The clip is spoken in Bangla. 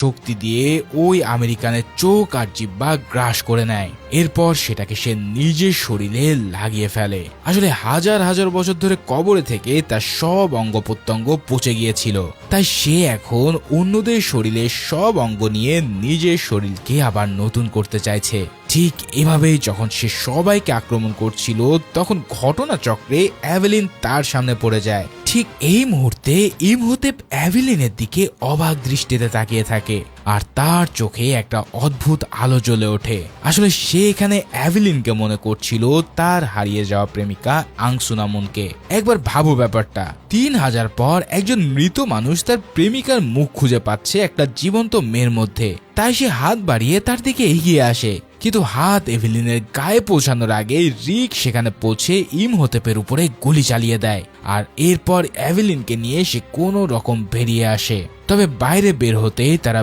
শক্তি দিয়ে ওই আমেরিকানের চোখ আর জিহ্বা গ্রাস করে নেয়। এরপর সেটাকে সে নিজের শরীরে লাগিয়ে ফেলে। আসলে হাজার হাজার বছর ধরে কবরে থেকে তার সব অঙ্গ প্রত্যঙ্গ পচে গিয়েছিল, তাই সে এখন অন্যদের শরীরের সব অঙ্গ নিয়ে নিজের শরীরকে আবার নতুন করতে চাইছে। ঠিক এভাবেই যখন সে সবাইকে আক্রমণ করছিল, তখন ঘটনাচক্রে অ্যাভেলিন তার সামনে পড়ে যায়। ঠিক এই মুহূর্তে ইমহোতেপ অ্যাভেলিনের দিকে অবাক দৃষ্টিতে তাকিয়ে থাকে, আর তার চোখে একটা অদ্ভুত আলো জ্বলে ওঠে। আসলে সে এখানে অ্যাভেলিনকে মনে করছিল তার হারিয়ে যাওয়া প্রেমিকা আংসুনামুনকে। একবার ভাবো ব্যাপারটা, 3000 পর একজন মৃত মানুষ তার প্রেমিকার মুখ খুঁজে পাচ্ছে একটা জীবন্ত মেয়ের মধ্যে। তাই সে হাত বাড়িয়ে তার দিকে এগিয়ে আসে, কিন্তু হাত এভেলিনের গায়ে পৌঁছানোর আগে রিক সেখানে পৌঁছে ইমহোতেপের উপরে গুলি চালিয়ে দেয়। আর এরপর এভেলিনকে নিয়ে সে কোনো রকম বেরিয়ে আসে। তবে বাইরে বের হতেই তারা